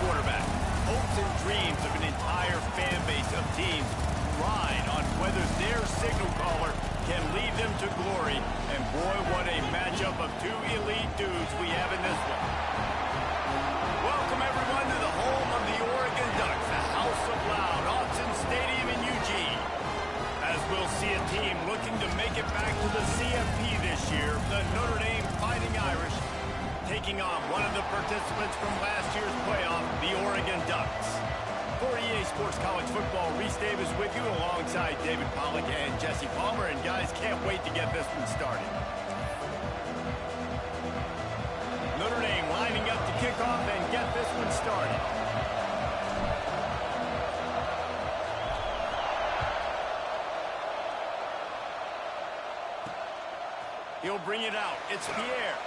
quarterback. Hopes and dreams of an entire fan base of teams ride on whether their signal caller can lead them to glory. And boy, what a matchup of two elite dudes we have in this one. Welcome everyone to the home of the Oregon Ducks, the House of Loud, Autzen Stadium in Eugene. As we'll see a team looking to make it back to the CFP this year, the Notre Dame Fighting Irish, taking on one of the participants from last year's playoff, the Oregon Ducks. For EA Sports College Football, Reese Davis with you alongside David Pollack and Jesse Palmer. And guys, can't wait to get this one started. Notre Dame lining up to kick off and get this one started. He'll bring it out. It's Pierre.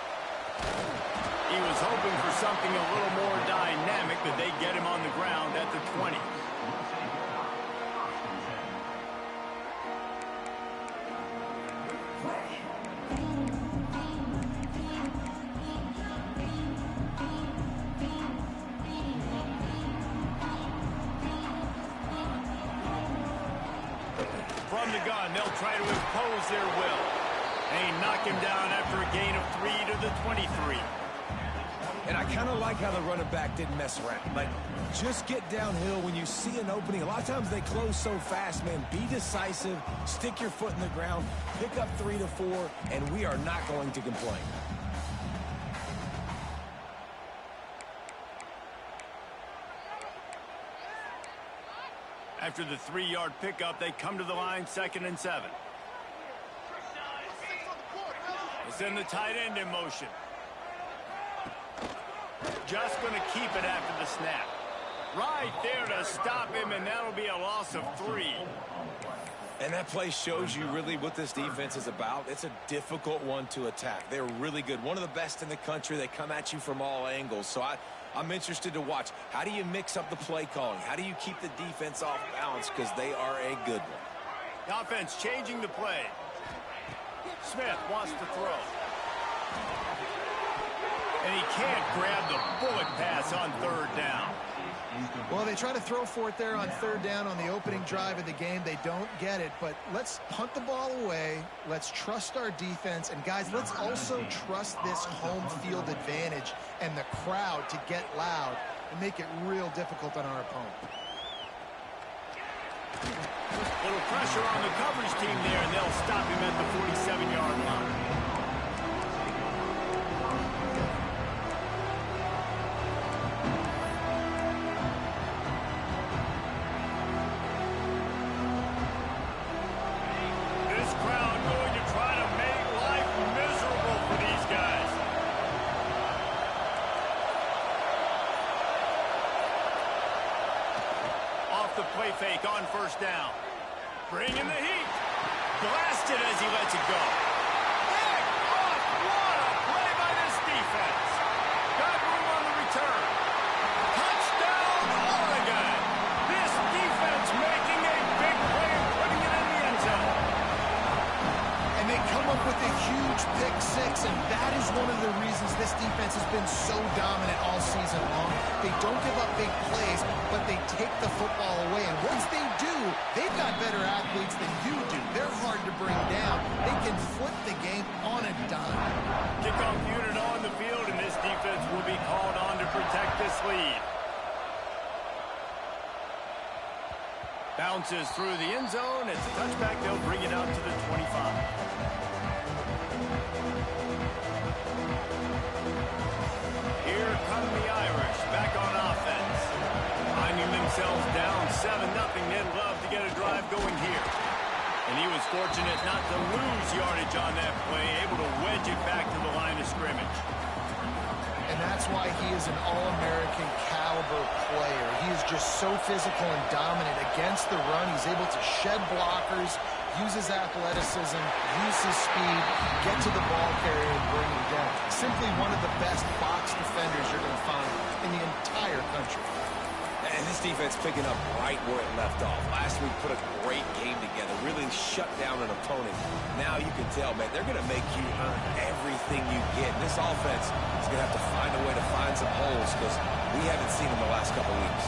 He was hoping for something a little more dynamic, but they get him on the ground at the 20. From the gun, they'll try to impose their will. They knock him down after a gain of 3 to the 23. And I kind of like how the running back didn't mess around. Like, just get downhill when you see an opening. A lot of times they close so fast, man. Be decisive, stick your foot in the ground, pick up 3 to 4, and we are not going to complain. After the 3-yard pickup, they come to the line, 2nd and 7. They send the tight end in motion. Just going to keep it after the snap. Right there to stop him, and that'll be a loss of 3. And that play shows you really what this defense is about. It's a difficult one to attack. They're really good. One of the best in the country. They come at you from all angles. So I'm interested to watch. How do you mix up the play calling? How do you keep the defense off balance? Because they are a good one. The offense changing the play. Smith wants to throw. And he can't grab the bullet pass on 3rd down. Well, they try to throw for it there on 3rd down on the opening drive of the game. They don't get it, but let's punt the ball away. Let's trust our defense. And, guys, let's also trust this home field advantage and the crowd to get loud and make it real difficult on our opponent. A little pressure on the coverage team there, and they'll stop him at the 47-yard line. This crowd going to try to make life miserable for these guys. Off the play fake on 1st down. Bring in the heat. Blasted as he lets it go. Pick off. What a play by this defense. Got room on the return. Touchdown, Oregon. This defense making a big play and putting it in the end zone. And they come up with a huge pick 6, and that is one of the reasons this defense has been so dominant all season long. They don't give up big plays, but they take the football away. And once they do, they've got better athletes than you do. They're hard to bring down. They can flip the game on a dime. Kickoff unit on the field, and this defense will be called on to protect this lead. Bounces through the end zone. It's a touchback. They'll bring it out to the 25. Here come the Irish back on offense. Finding themselves down 7-0. They'd love to get a drive going here. And he was fortunate not to lose yardage on that play, able to wedge it back to the line of scrimmage. And that's why he is an All-American caliber player. He is just so physical and dominant against the run. He's able to shed blockers, use his athleticism, use his speed, get to the ball carrier and bring him down. Simply one of the best box defenders you're going to find in the entire country. And this defense picking up right where it left off. Last week put a great game together, really shut down an opponent. Now you can tell, man, they're going to make you earn everything you get. This offense is going to have to find a way to find some holes because we haven't seen in the last couple weeks.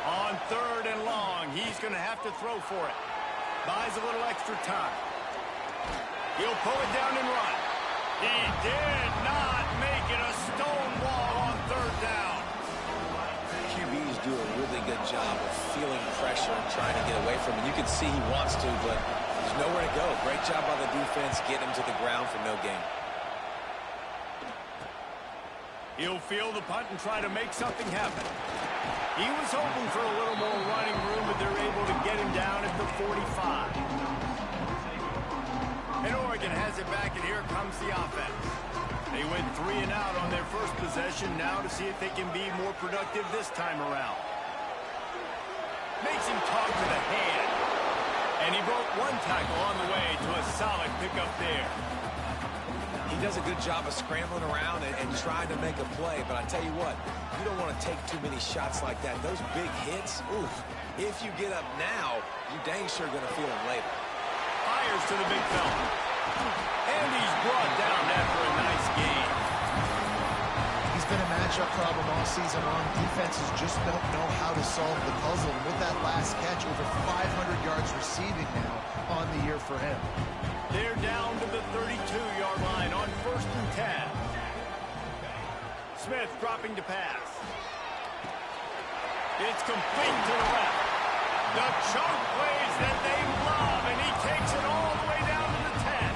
On 3rd and long, he's going to have to throw for it. Buys a little extra time. He'll pull it down and run. He did not make it a stone wall on 3rd down. QBs do a really good job of feeling pressure and trying to get away from it. You can see he wants to, but there's nowhere to go. Great job by the defense, get him to the ground for no gain. He'll field the punt and try to make something happen. He was hoping for a little more running room, but they're able to get him down at the 45. And Oregon has it back, and here comes the offense. They went 3 and out on their first possession, now to see if they can be more productive this time around. Makes him talk to the hand. And he broke 1 tackle on the way to a solid pickup there. He does a good job of scrambling around and trying to make a play, but I tell you what, you don't want to take too many shots like that. Those big hits, oof, if you get up now, you're dang sure going to feel them later. Fires to the big fella. And he's brought down after a nice game. He's been a matchup problem all season long. Defenses just don't know how to solve the puzzle. And with that last catch, over 500 yards receiving now on the year for him. They're down to the 32-yard line on 1st and 10. Smith dropping to pass. It's complete to the left. The choke plays that they love, and he takes it all the way down to the 10.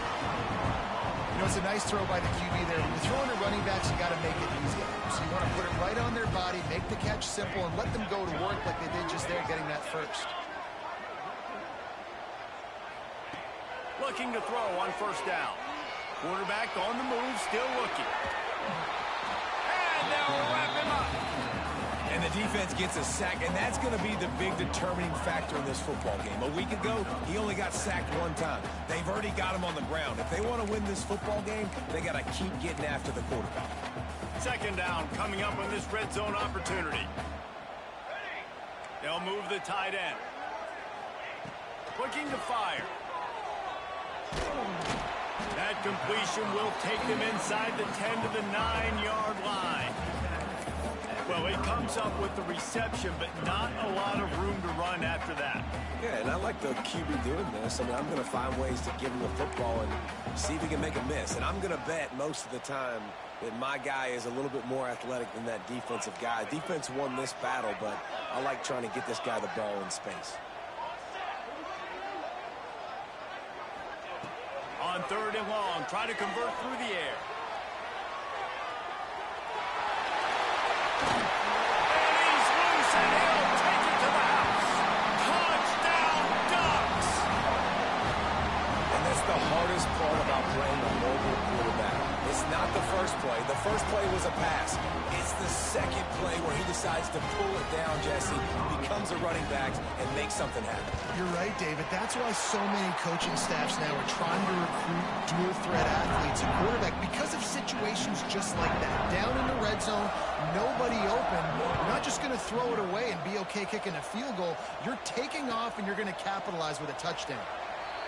You know, it's a nice throw by the QB there. When you're throwing to running backs, you got to make it easy. So you want to put it right on their body, make the catch simple, and let them go to work like they did just there getting that first. Looking to throw on 1st down. Quarterback on the move, still looking. And they'll wrap him up. And the defense gets a sack, and that's going to be the big determining factor in this football game. A week ago, he only got sacked 1 time. They've already got him on the ground. If they want to win this football game, they got to keep getting after the quarterback. 2nd down coming up on this red zone opportunity. They'll move the tight end. Looking to fire. That completion will take them inside the 10 to the 9-yard line. Well, it comes up with the reception, but not a lot of room to run after that. Yeah, and I like the QB doing this. I mean, I'm going to find ways to give him the football and see if he can make a miss. And I'm going to bet most of the time that my guy is a little bit more athletic than that defensive guy. Defense won this battle, but I like trying to get this guy the ball in space. On 3rd and long, try to convert through the air. And he's loose, and he'll take it to the house. Touchdown, Ducks! And that's the hardest part about playing a mobile quarterback. It's not the first play. The first play was a pass. It's the second play where he decides to pull it down, Jesse, becomes a running back, and makes something happen. You're right, David. That's why so many coaching staffs now are trying to recruit dual-threat athletes at quarterback because of situations just like that. Down in the red zone, nobody open. You're not just going to throw it away and be okay kicking a field goal. You're taking off, and you're going to capitalize with a touchdown.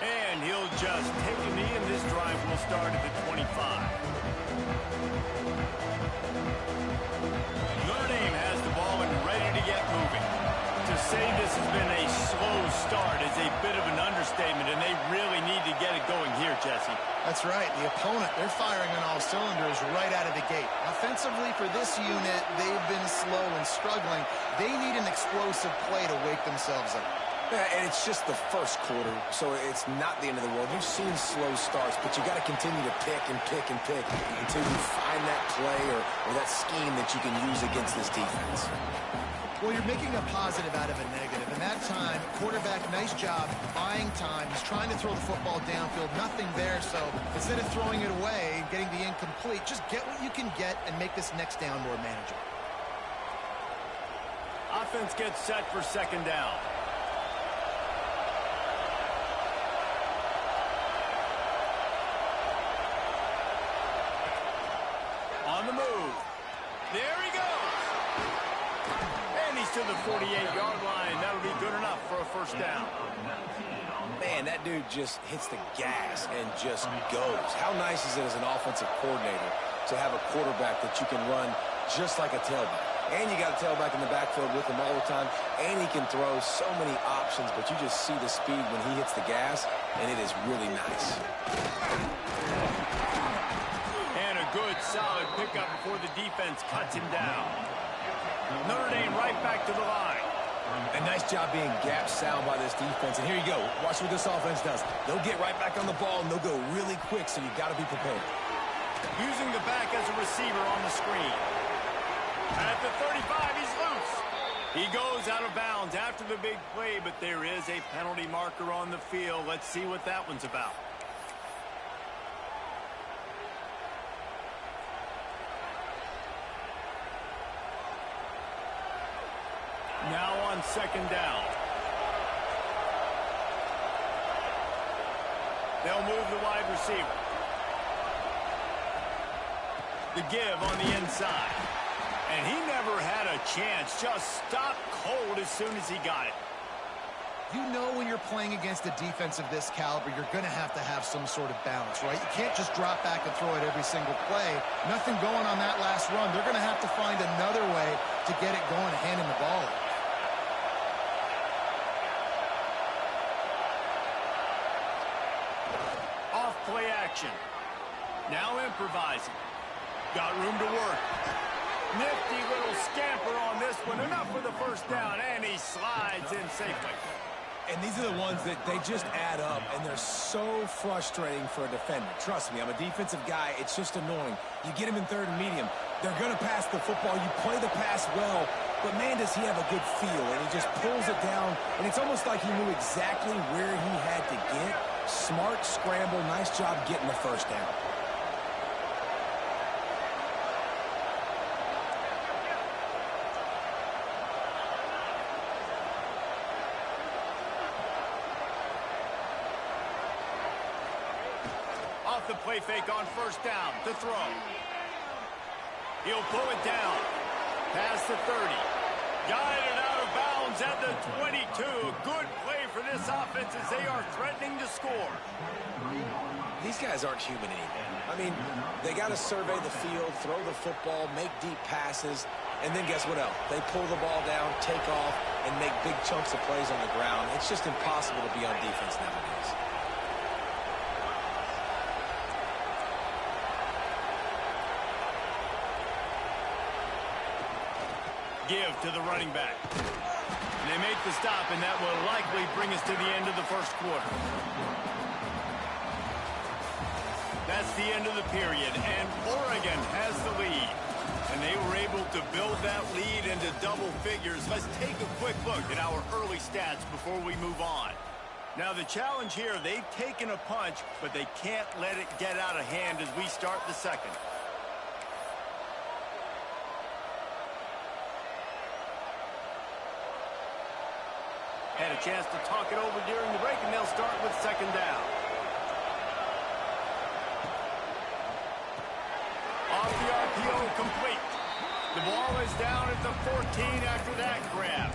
And he'll just take a knee, and this drive will start at the 25. Notre Dame has the ball and ready to get moving. To say this has been a slow start is a bit of an understatement, and they really need to get it going here, Jesse. That's right. The opponent, they're firing on all cylinders right out of the gate. Offensively for this unit, they've been slow and struggling. They need an explosive play to wake themselves up. Yeah, and it's just the first quarter, so it's not the end of the world. You've seen slow starts, but you got to continue to pick and pick and pick until you find that play or that scheme that you can use against this defense. Well, you're making a positive out of a negative. And that time, quarterback, nice job, buying time. He's trying to throw the football downfield. Nothing there, so instead of throwing it away and getting the incomplete, just get what you can get and make this next down more manageable. Offense gets set for 2nd down. to the 48-yard line. That'll be good enough for a first down. Man, that dude just hits the gas and just goes. How nice is it as an offensive coordinator to have a quarterback that you can run just like a tailback? And you got a tailback in the backfield with him all the time, and he can throw so many options, but you just see the speed when he hits the gas, and it is really nice. And a good, solid pickup before the defense cuts him down. Notre Dame right back to the line. A nice job being gap sound by this defense. And here you go. Watch what this offense does. They'll get right back on the ball, and they'll go really quick, so you got to be prepared. Using the back as a receiver on the screen. At the 35, he's loose. He goes out of bounds after the big play, but there is a penalty marker on the field. Let's see what that one's about. Now on second down. They'll move the wide receiver. The give on the inside. And he never had a chance. Just stopped cold as soon as he got it. You know when you're playing against a defense of this caliber, you're going to have some sort of balance, right? You can't just drop back and throw it every single play. Nothing going on that last run. They're going to have to find another way to get it going and hand him the ball. Off play action. Now improvising. Got room to work. Nifty little scamper on this one. Enough for the first down, and he slides in safely. And these are the ones that they just add up, and they're so frustrating for a defender. Trust me, I'm a defensive guy. It's just annoying. You get him in third and medium. They're going to pass the football. You play the pass well, but man, does he have a good feel, and he just pulls it down, and it's almost like he knew exactly where he had to get. Smart scramble. Nice job getting the first down. Off the play fake on first down to throw. He'll pull it down. Past the 30. Guided out of bounds at the 22. Good play for this offense as they are threatening to score. These guys aren't human anymore. I mean, they got to survey the field, throw the football, make deep passes, and then guess what else? They pull the ball down, take off, and make big chunks of plays on the ground. It's just impossible to be on defense nowadays. Give to the running back. They make the stop, and that will likely bring us to the end of the first quarter. That's the end of the period, and Oregon has the lead. And they were able to build that lead into double figures. Let's take a quick look at our early stats before we move on. Now, the challenge here, they've taken a punch, but they can't let it get out of hand as we start the second. Had a chance to talk it over during the break, and they'll start with second down. Off the RPO, complete. The ball is down at the 14 after that grab.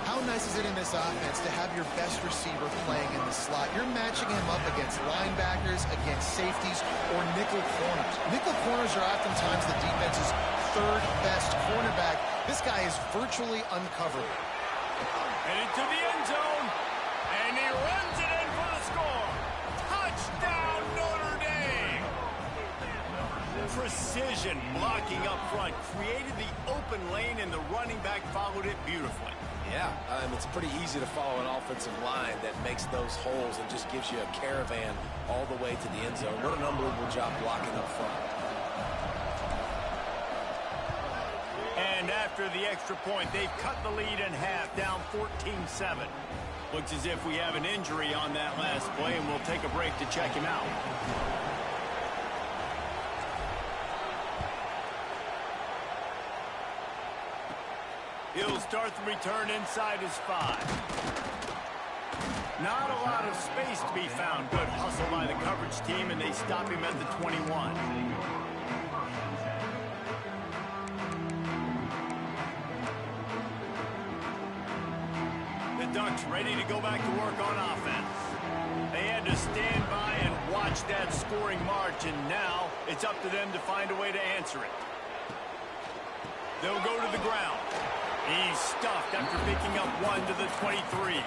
How nice is it in this offense to have your best receiver playing in the slot? You're matching him up against linebackers, against safeties, or nickel corners. Nickel corners are oftentimes the defense's third best cornerback. This guy is virtually uncoverable. Headed to the end zone, and he runs it in for the score. Touchdown, Notre Dame! Precision blocking up front created the open lane, and the running back followed it beautifully. Yeah, it's pretty easy to follow an offensive line that makes those holes and just gives you a caravan all the way to the end zone. What an unbelievable job blocking up front. And after the extra point, they've cut the lead in half, down 14-7. Looks as if we have an injury on that last play, and we'll take a break to check him out. He'll start the return inside his 5. Not a lot of space to be found. Good hustle by the coverage team, and they stop him at the 21. Ducks ready to go back to work on offense. They had to stand by and watch that scoring march, and now it's up to them to find a way to answer it. They'll go to the ground. He's stuffed after picking up one to the 23.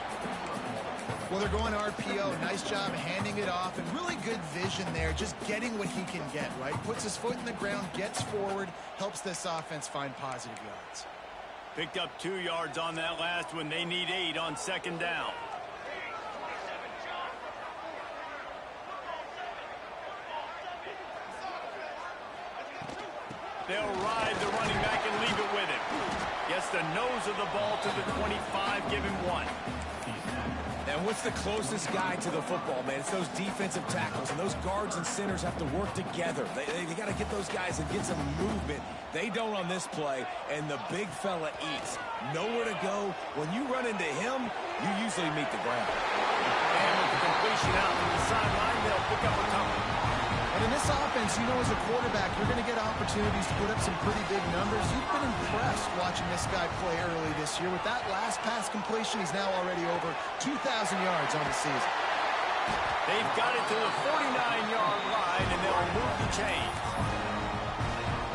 Well, they're going RPO. Nice job handing it off, and really good vision there, just getting what he can get, right? Puts his foot in the ground, gets forward, helps this offense find positive yards. Picked up 2 yards on that last one. They need 8 on second down. They'll ride the running back and leave it with him. Gets the nose of the ball to the 25, give him 1. And what's the closest guy to the football, man? It's those defensive tackles, and those guards and centers have to work together. They got to get those guys and get some movement. They don't on this play, and the big fella eats. Nowhere to go. When you run into him, you usually meet the ground. And with the completion out to the sideline, they'll pick up a couple. And in this offense, you know, as a quarterback, you're going to get opportunities to put up some pretty big numbers. You've been impressed watching this guy play early this year. With that last pass completion, he's now already over 2,000 yards on the season. They've got it to the 49-yard line, and they'll move the chains.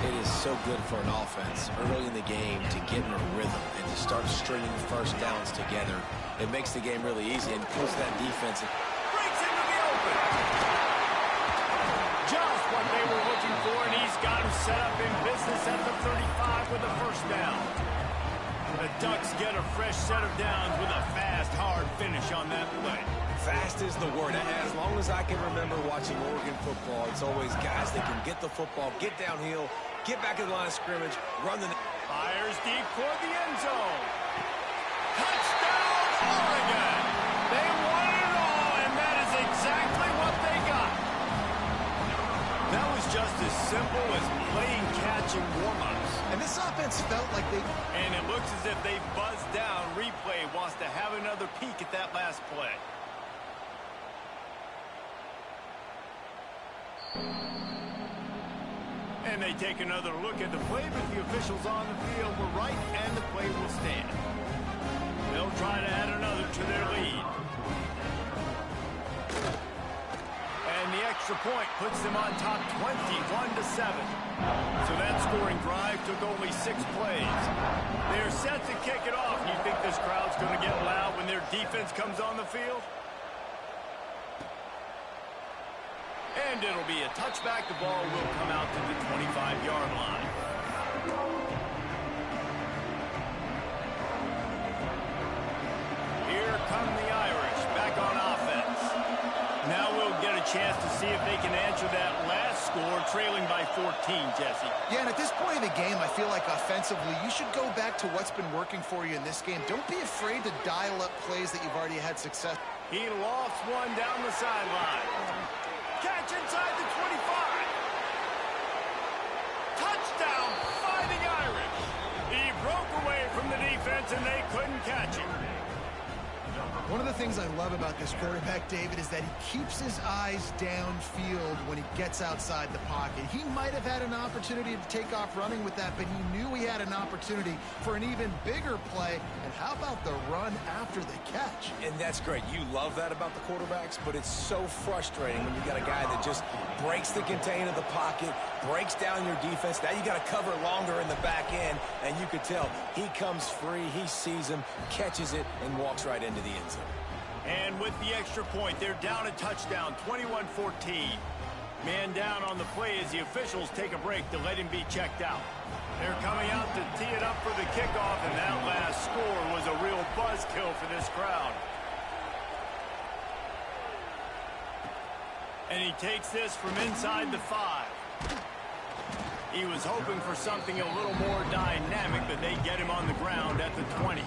It is so good for an offense early in the game to get in a rhythm and to start stringing first downs together. It makes the game really easy and puts that defense. Breaks into the open. Just what they were looking for, and he's got him set up in business at the 35 with a first down. The Ducks get a fresh set of downs with a fast, hard finish on that play. Fast is the word. As long as I can remember watching Oregon football, it's always guys that can get the football, get downhill, get back in the line of scrimmage, run the... Fires deep toward the end zone. Touchdown, Oregon! They won it all, and that is exactly what they got. That was just as simple as playing catch and warm-ups. And this offense felt like they... And it looks as if they buzzed down. Replay wants to have another peek at that last play. And they take another look at the play, but the officials on the field were right, and the play will stand. They'll try to add another to their lead. And the extra point puts them on top 21-7. So that scoring drive took only 6 plays. They're set to kick it off. You think this crowd's going to get loud when their defense comes on the field? And it'll be a touchback. The ball will come out to the 25-yard line. Here come the Irish back on offense. Now we'll get a chance to see if they can answer that last score, trailing by 14, Jesse. Yeah, and at this point in the game, I feel like offensively, you should go back to what's been working for you in this game. Don't be afraid to dial up plays that you've already had success. He lofts one down the sideline. Catch inside the 25. Touchdown, Fighting Irish. He broke away from the defense, and they couldn't catch him. One of the things I love about this quarterback, David, is that he keeps his eyes downfield when he gets outside the pocket. He might have had an opportunity to take off running with that, but he knew he had an opportunity for an even bigger play. And how about the run after the catch? And that's great. You love that about the quarterbacks, but it's so frustrating when you got a guy that just breaks the contain of the pocket, breaks down your defense. Now you got to cover longer in the back end, and you could tell he comes free, he sees him, catches it, and walks right into the end zone. And with the extra point, they're down a touchdown, 21-14. Man down on the play as the officials take a break to let him be checked out. They're coming out to tee it up for the kickoff, and that last score was a real buzzkill for this crowd. And he takes this from inside the 5. He was hoping for something a little more dynamic, but they get him on the ground at the 20.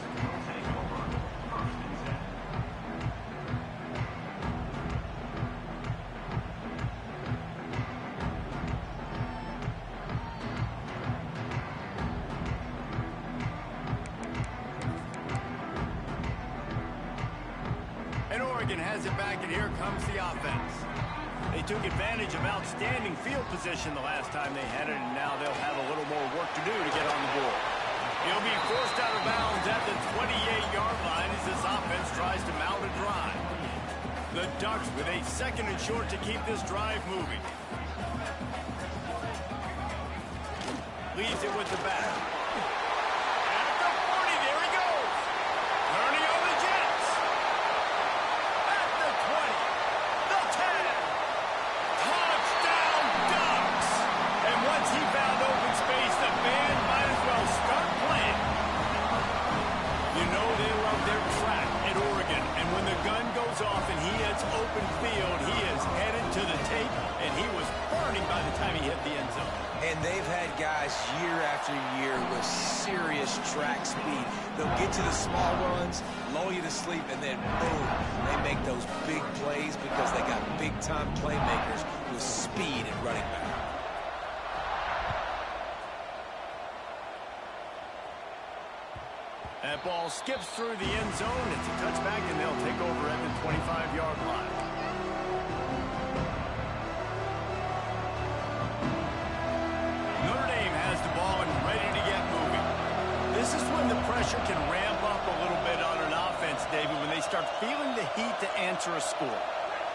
And Oregon has it back, and here comes the offense. They took advantage of outstanding field position the last time they had it, and now they'll have a little more work to do to get on the board. He'll be forced out of bounds at the 28-yard line as this offense tries to mount a drive. The Ducks with a 2nd and short to keep this drive moving. Leaves it with the back. At the 40, there he goes. Turning on the Jets. At the 20, the 10. Touchdown Ducks. And once he found open space, the band might as well start playing. You know they love their track at Oregon, and when the gun goes off and he hits open field, he is headed to the tape, and he was burning by the time he hit the end zone. And they've had guys year after year with serious track speed. They'll get to the small runs, lull you to sleep, and then boom, they make those big plays because they got big-time playmakers with speed at running back. That ball skips through the end zone. It's a touchback, and they'll take over at the 25-yard line. Notre Dame has the ball and ready to get moving. This is when the pressure can ramp up a little bit on an offense, David, when they start feeling the heat to answer a score.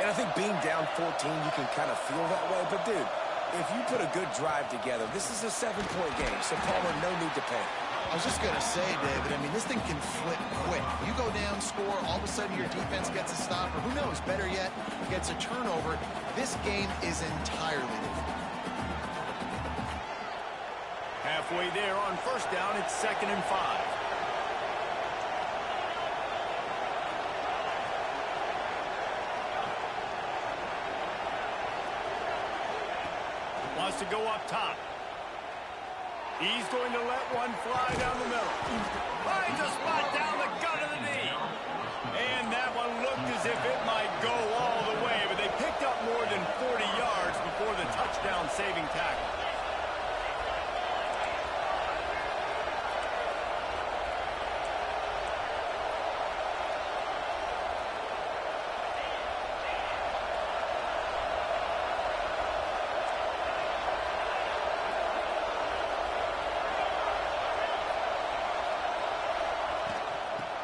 And I think being down 14, you can kind of feel that way. But, dude, if you put a good drive together, this is a 7-point game, so Palmer, no need to panic. I was just going to say, David, I mean, this thing can flip quick. You go down, score, all of a sudden your defense gets a stop, or who knows, better yet, gets a turnover. This game is entirely different. Halfway there on 1st down, it's 2nd and 5. Wants to go up top. He's going to let one fly down the middle. Finds a spot down the gut of the knee. And that one looked as if it might go all the way, but they picked up more than 40 yards before the touchdown-saving tackle.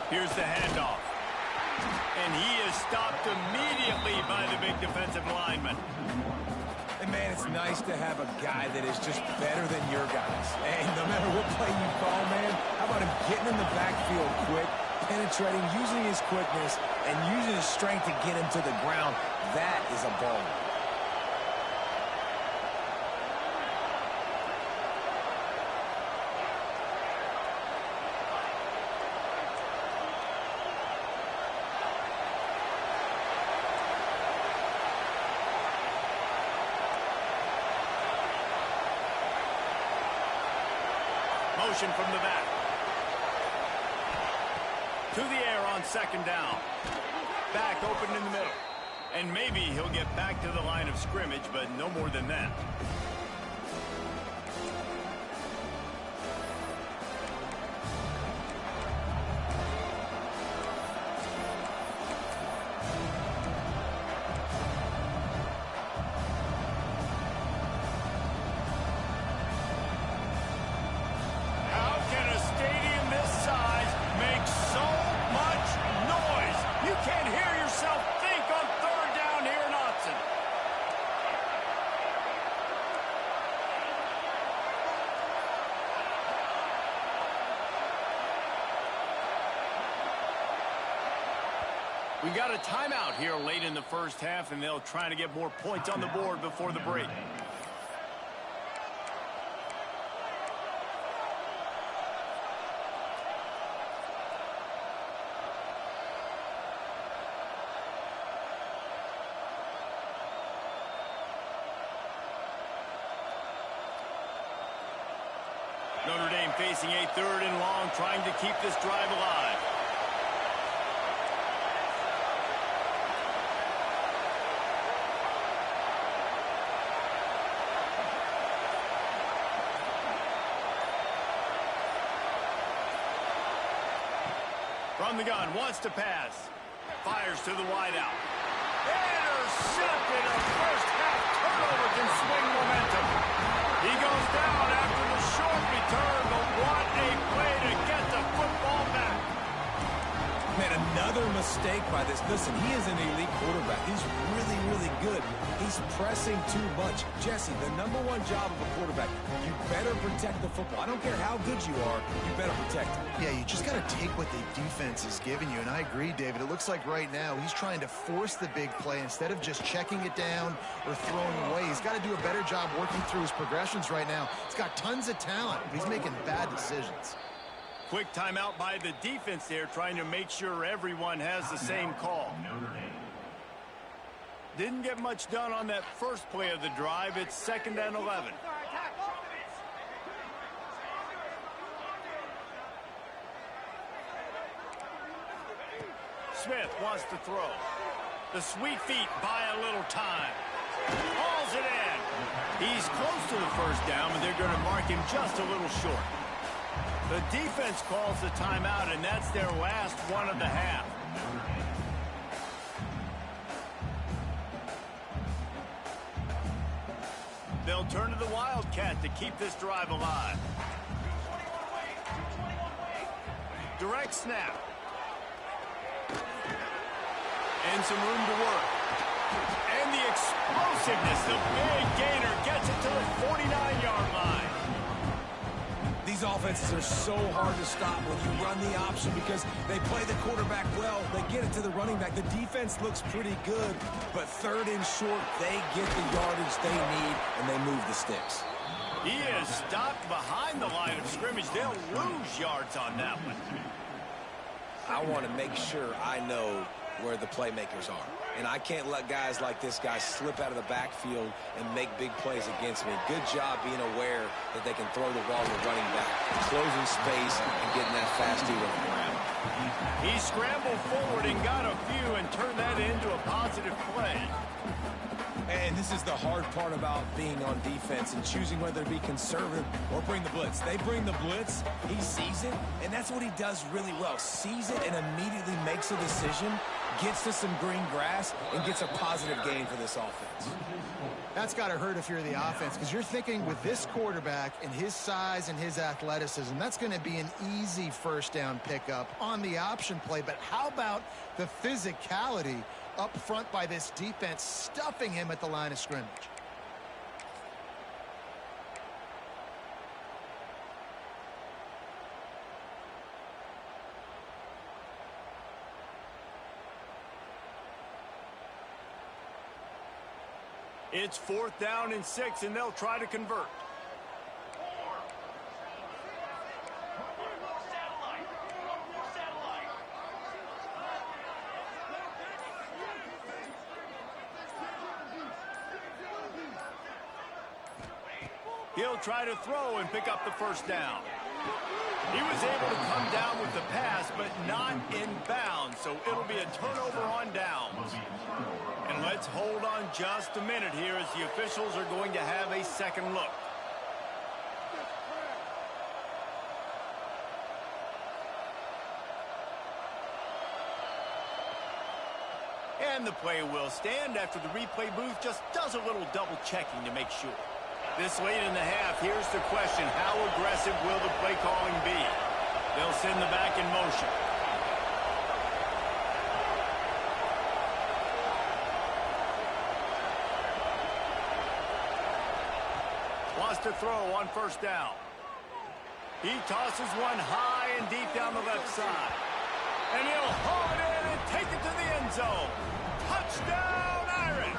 Here's the handoff. And he is stopped immediately by the big defensive lineman. And, man, it's nice to have a guy that is just better than your guys. And no matter what play you call, man, how about him getting in the backfield quick, penetrating, using his quickness, and using his strength to get him to the ground? That is a ball. Motion from the back. To the air on 2nd down. Back open in the middle. And maybe he'll get back to the line of scrimmage, but no more than that. We got a timeout here late in the 1st half, and they'll try to get more points on the board before the break. Notre Dame facing a 3rd and long, trying to keep this drive alive. From the gun, wants to pass. Fires to the wideout. Intercepted. A 1st half turnover can swing momentum. He goes down after the short return, but what a play to mistake by this. Listen, he is an elite quarterback. He's really, really good. He's pressing too much. Jesse, the #1 job of a quarterback, you better protect the football. I don't care how good you are, you better protect it. Yeah, you just got to take what the defense is giving you, and I agree, David. It looks like right now he's trying to force the big play instead of just checking it down or throwing away. He's got to do a better job working through his progressions right now. He's got tons of talent, but he's making bad decisions. Quick timeout by the defense there, trying to make sure everyone has the same call. Didn't get much done on that first play of the drive. It's 2nd and 11. Smith wants to throw. The sweet feet buy a little time. Hauls it in. He's close to the first down, but they're going to mark him just a little short. The defense calls the timeout, and that's their last one of the half. They'll turn to the Wildcat to keep this drive alive. Direct snap. And some room to work. And the explosiveness, the big gainer gets it to the 49-yard line. These offenses are so hard to stop when you run the option because they play the quarterback well. They get it to the running back. The defense looks pretty good, but 3rd and short, they get the yardage they need, and they move the sticks. He is stopped behind the line of scrimmage. They'll lose yards on that one. I want to make sure I know where the playmakers are. And I can't let guys like this guy slip out of the backfield and make big plays against me. Good job being aware that they can throw the ball to the running back, closing space and getting that fast dude on the ground. He scrambled forward and got a few and turned that into a positive play. And this is the hard part about being on defense and choosing whether to be conservative or bring the blitz. They bring the blitz, he sees it, and that's what he does really well. Sees it and immediately makes a decision, gets to some green grass, and gets a positive gain for this offense. That's got to hurt if you're the offense, because you're thinking with this quarterback and his size and his athleticism, that's going to be an easy first down pickup on the option play. But how about the physicality up front by this defense, stuffing him at the line of scrimmage? It's 4th down and 6, and they'll try to convert. He'll try to throw and pick up the first down. He was able to come down with the pass, but not in bounds, so it'll be a turnover on downs. And let's hold on just a minute here as the officials are going to have a second look. And the play will stand after the replay booth just does a little double checking to make sure. This late in the half, here's the question: how aggressive will the play calling be? They'll send the back in motion. Wants to throw on first down. He tosses one high and deep down the left side. And he'll haul it in and take it to the end zone. Touchdown, Irish!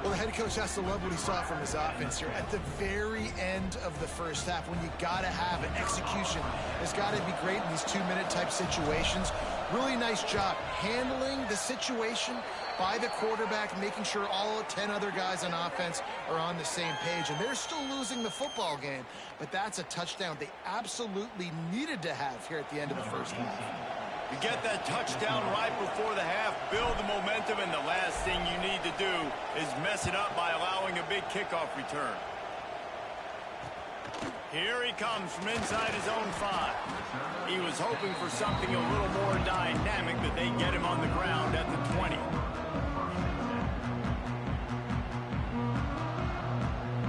Well, the head coach has to love what he saw from his offense here at the very end of the first half, when you got to have an execution. It's got to be great in these 2-minute type situations. Really nice job handling the situation by the quarterback, making sure all 10 other guys on offense are on the same page. And they're still losing the football game, but that's a touchdown they absolutely needed to have here at the end of the first half. You get that touchdown right before the half, build the momentum, and the last thing you need to do is mess it up by allowing a big kickoff return. Here he comes from inside his own 5. He was hoping for something a little more dynamic, but they get him on the ground at the 20.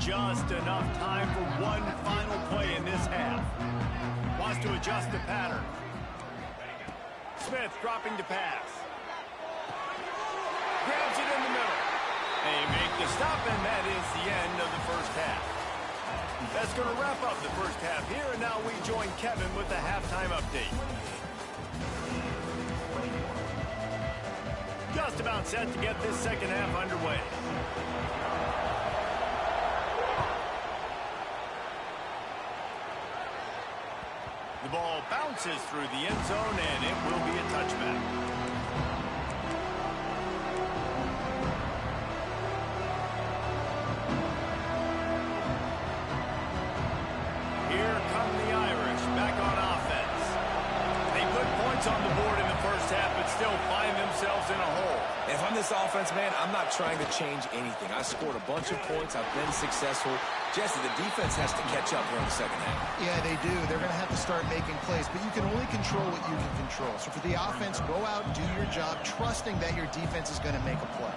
Just enough time for one final play in this half. Wants to adjust the pattern. Smith dropping to pass. Grabs it in the middle. They make the stop, and that is the end of the first half. That's going to wrap up the first half here, and now we join Kevin with the halftime update. Just about set to get this second half underway. The ball bounces through the end zone, and it will be a touchback. Here come the Irish back on offense. They put points on the board in the first half, but still find themselves in a hole. If I'm this offense, man, I'm not trying to change anything. I scored a bunch of points. I've been successful. Jesse, the defense has to catch up here in the second half. Yeah, they do. They're going to have to start making plays, but you can only control what you can control. So for the offense, go out, do your job, trusting that your defense is going to make a play.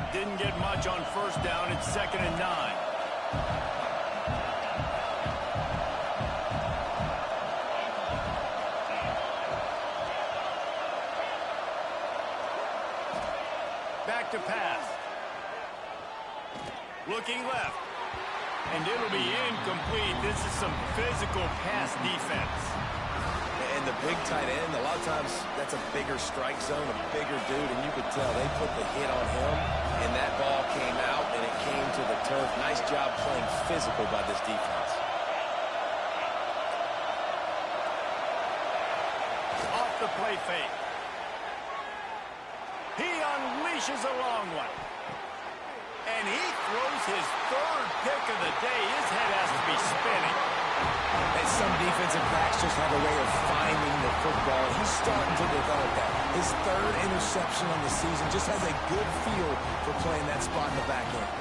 Didn't get much on first down. It's 2nd and 9. Back to pass. Looking left. And it'll be incomplete. This is some physical pass defense. And the big tight end, a lot of times that's a bigger strike zone, a bigger dude, and you could tell they put the hit on him, and that ball came out, and it came to the turf. Nice job playing physical by this defense. Off the play fake. He unleashes a long one. And he throws his 3rd pick of the day. His head has to be spinning. And some defensive backs just have a way of finding the football. He's starting to develop that. His 3rd interception on the season just has a good feel for playing that spot in the back end.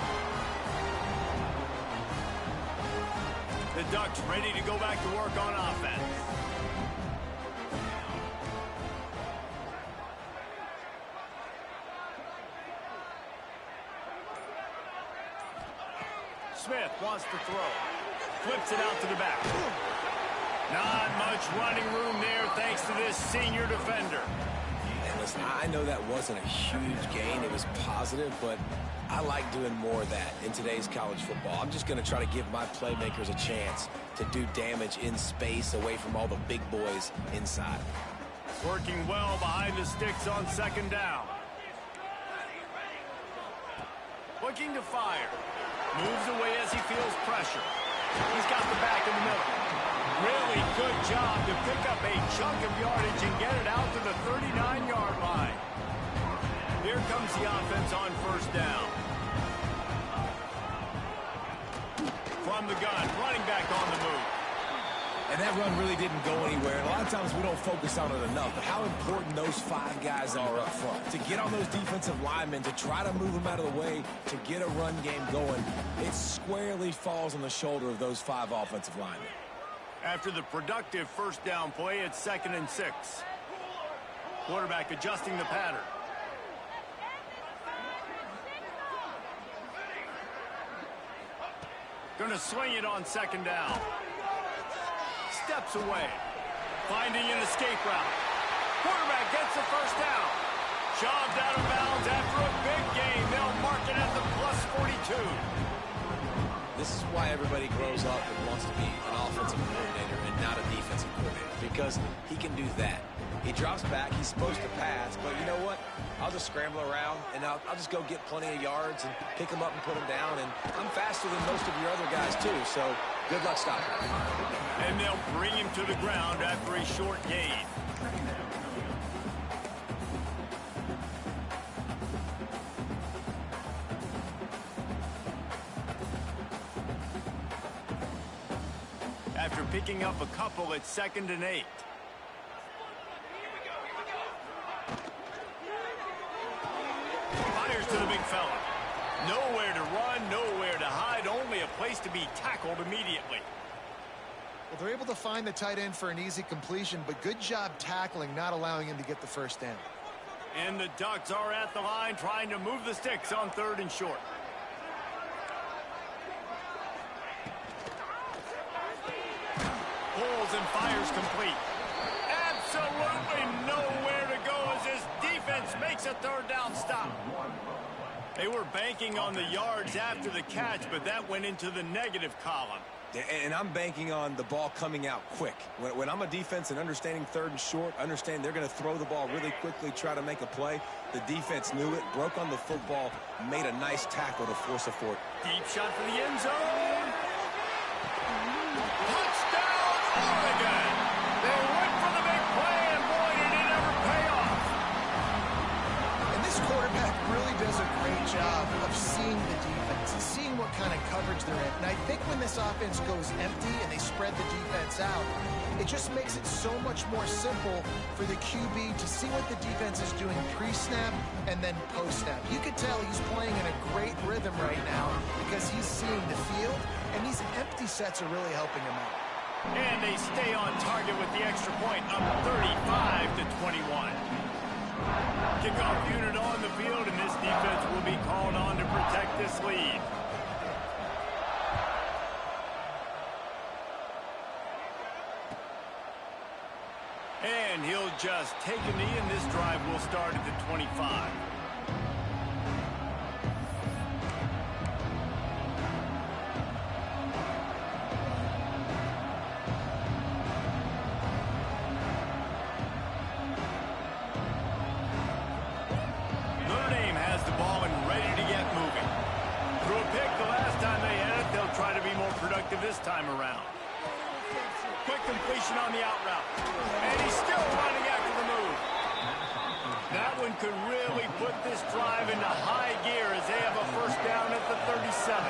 The Ducks ready to go back to work on offense. Smith wants to throw. Flips it out to the back. Not much running room there thanks to this senior defender. And listen, I know that wasn't a huge gain. It was positive, but I like doing more of that in today's college football. I'm just going to try to give my playmakers a chance to do damage in space away from all the big boys inside. Working well behind the sticks on 2nd down. Looking to fire. Moves away as he feels pressure. He's got the back in the middle. Really good job to pick up a chunk of yardage and get it out to the 39-yard line. Here comes the offense on 1st down. From the gun, running back on the move. And that run really didn't go anywhere. And a lot of times we don't focus on it enough, but how important those 5 guys are up front. To get on those defensive linemen, to try to move them out of the way, to get a run game going, it squarely falls on the shoulder of those 5 offensive linemen. After the productive 1st down play, it's 2nd and 6. Quarterback adjusting the pattern. Going to swing it on 2nd down. Steps away. Finding an escape route. Quarterback gets the 1st down. Shoved out of bounds after a big gain. They'll mark it at the +42. This is why everybody grows up and wants to be an offensive coordinator and not a defensive coordinator, because he can do that. He drops back, he's supposed to pass, but you know what? I'll just scramble around, and I'll just go get plenty of yards and pick them up and put them down, and I'm faster than most of your other guys, too, so good luck stopping. And they'll bring him to the ground after a short gain. After picking up a couple, it's 2nd and 8. Fires to the big fella. Nowhere to run, nowhere to hide, only a place to be tackled immediately. Well, they're able to find the tight end for an easy completion, but good job tackling, not allowing him to get the 1st down. And the Ducks are at the line trying to move the sticks on 3rd and short. pulls and fires complete. Absolutely nowhere to go as this defense makes a third down stop. They were banking on the yards after the catch, but that went into the negative column. And I'm banking on the ball coming out quick. When I'm a defense and understanding third and short, understand they're going to throw the ball really quickly, try to make a play. The defense knew it, broke on the football, made a nice tackle to force a fourth. Deep shot for the end zone. Touchdown, Oregon! They went for the big play, and boy, did it ever pay off. And this quarterback really does a great job of seeing the defense and seeing what kind of coverage they're in. And I think when this offense goes empty and they spread the defense out, it just makes it so much more simple for the QB to see what the defense is doing pre-snap and then post-snap. You can tell he's playing in a great rhythm right now because he's seeing the field, and these empty sets are really helping him out. And they stay on target with the extra point, up 35-21. Kickoff unit on the field, and this defense will be called on to protect this lead. And he'll just take a knee, and this drive will start at the 25. Notre Dame has the ball and ready to get moving. Threw a pick the last time they had it. They'll try to be more productive this time around. Quick completion on the out route. And he's still running after the move. That one could really put this drive into high gear as they have a first down at the 37.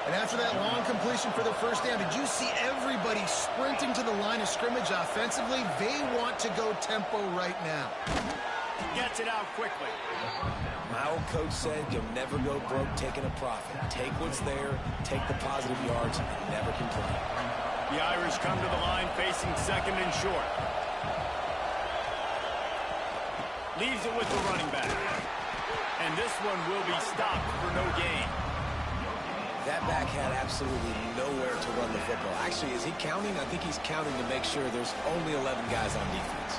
And after that long completion for the first down, did you see everybody sprinting to the line of scrimmage offensively? They want to go tempo right now. Gets it out quickly. My old coach said you'll never go broke taking a profit. Take what's there, take the positive yards, and never complain. The Irish come to the line facing second and short. Leaves it with the running back. And this one will be stopped for no gain. That back had absolutely nowhere to run the football. Actually, is he counting? I think he's counting to make sure there's only 11 guys on defense.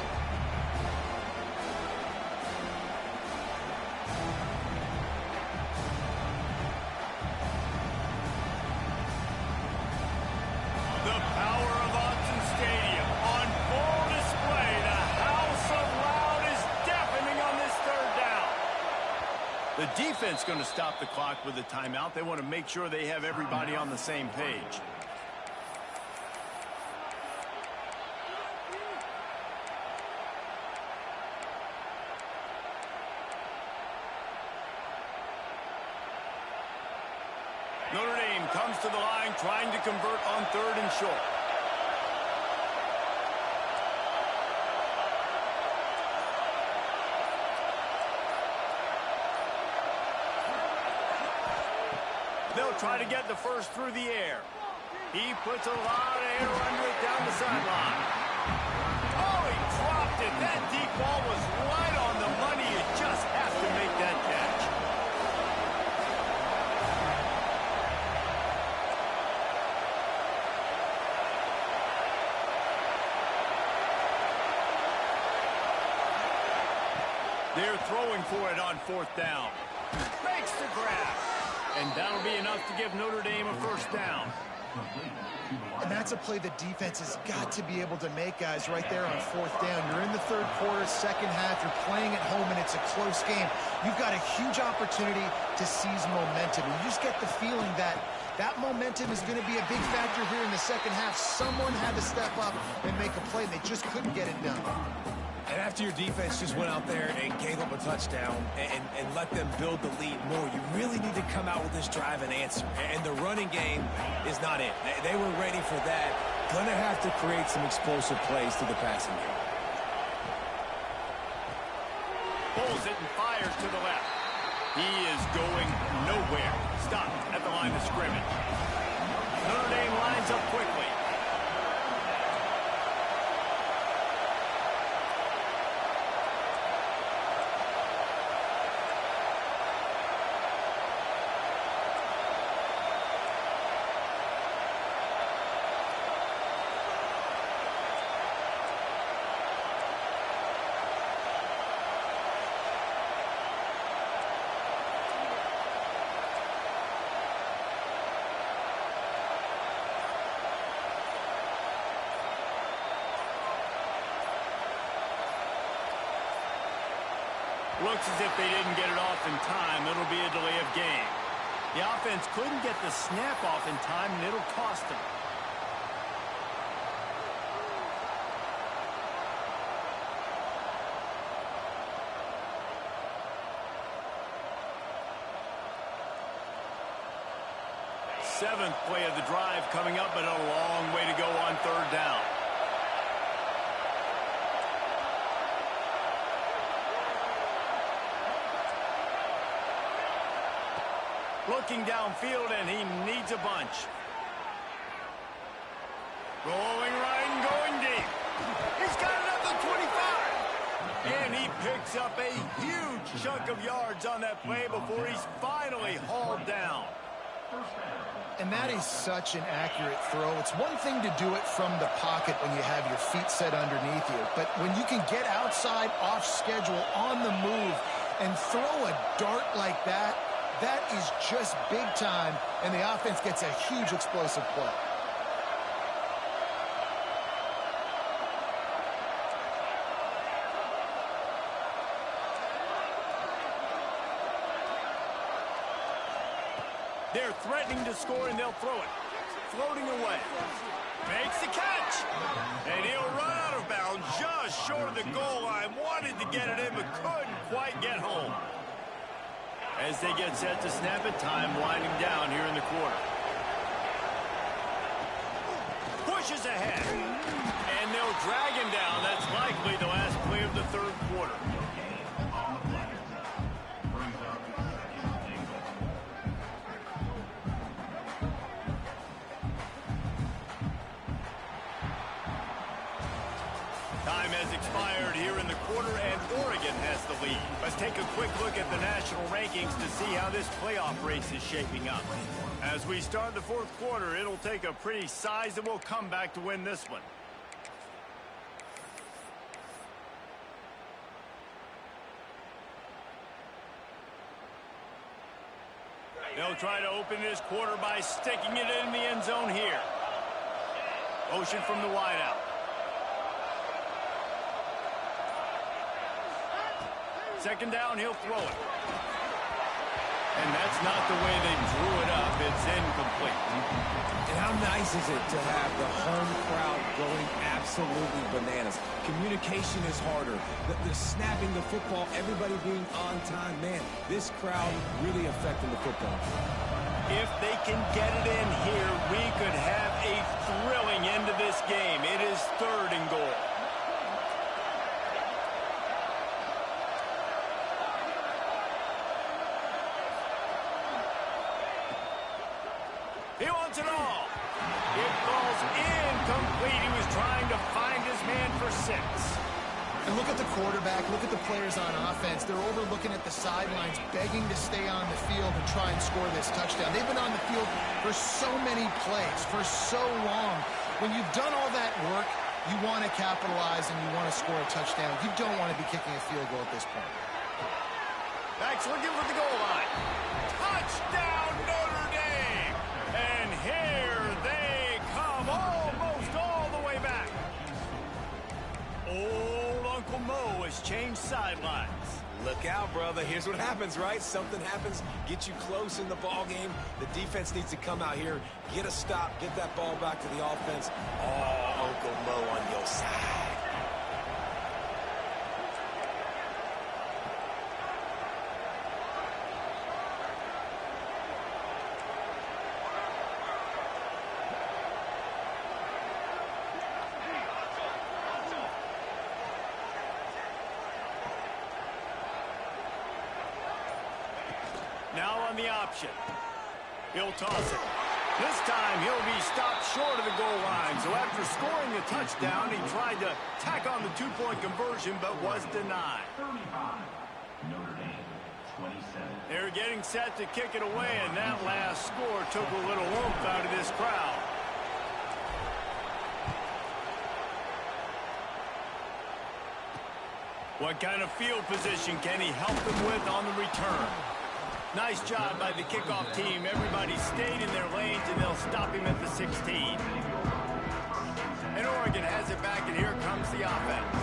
The defense going to stop the clock with a timeout. They want to make sure they have everybody on the same page. Notre Dame comes to the line trying to convert on third and short. They'll try to get the first through the air. He puts a lot of air under it down the sideline. Oh, he dropped it. That deep ball was right on the money. You just have to make that catch. They're throwing for it on fourth down. Makes the grab. And that'll be enough to give Notre Dame a first down. And that's a play the defense has got to be able to make, guys, right there on fourth down. You're in the third quarter, second half. You're playing at home, and it's a close game. You've got a huge opportunity to seize momentum. And you just get the feeling that that momentum is going to be a big factor here in the second half. Someone had to step up and make a play, and they just couldn't get it done. And after your defense just went out there and gave up a touchdown and let them build the lead more, you really need to come out with this drive and answer. And the running game is not it. They were ready for that. Gonna have to create some explosive plays through the passing game. Pulls it and fires to the left. He is going nowhere. Stopped at the line of scrimmage. Notre Dame lines up quickly. Looks as if they didn't get it off in time. It'll be a delay of game. The offense couldn't get the snap off in time, and it'll cost them. Seventh play of the drive coming up, but a long way to go on third down. Looking downfield, and he needs a bunch. Going right and going deep. He's got it up to 25. And he picks up a huge chunk of yards on that play before he's finally hauled down. And that is such an accurate throw. It's one thing to do it from the pocket when you have your feet set underneath you, but when you can get outside, off schedule, on the move, and throw a dart like that, that is just big time, and the offense gets a huge explosive play. They're threatening to score, and they'll throw it. Floating away. Makes the catch. And he'll run out of bounds just short of the goal line. Wanted to get it in, but couldn't quite get home. As they get set to snap it, time winding down here in the quarter. Pushes ahead. And they'll drag him down. That's likely the last play of the third quarter. Time has expired here in the quarter, and Oregon has the lead. Let's take a quick look at the national rankings to see how this playoff race is shaping up. As we start the fourth quarter, it'll take a pretty sizable comeback to win this one. They'll try to open this quarter by sticking it in the end zone here. Motion from the wideout. Second down, he'll throw it. And that's not the way they drew it up. It's incomplete. And how nice is it to have the home crowd going absolutely bananas? Communication is harder. The snapping the football, everybody being on time. Man, this crowd really affecting the football. If they can get it in here, we could have a thrilling end to this game. It is third and goal. He wants it all. It falls incomplete. He was trying to find his man for 6. And look at the quarterback, look at the players on offense. They're over looking at the sidelines, begging to stay on the field and try and score this touchdown. They've been on the field for so many plays, for so long. When you've done all that work, you want to capitalize and you want to score a touchdown. You don't want to be kicking a field goal at this point. Backs looking for the goal line. Touchdown, Notre Dame! And here they come, almost all the way back. Old Uncle Mo has changed sidelines. Look out, brother. Here's what happens, right? Something happens, get you close in the ball game. The defense needs to come out here, get a stop, get that ball back to the offense. Oh, Uncle Mo on your side. Now on the option. He'll toss it. This time he'll be stopped short of the goal line. So after scoring the touchdown, he tried to tack on the two-point conversion, but was denied. They're getting set to kick it away, and that last score took a little oomph out of this crowd. What kind of field position can he help them with on the return? Nice job by the kickoff team. Everybody stayed in their lanes, and they'll stop him at the 16. And Oregon has it back, and here comes the offense.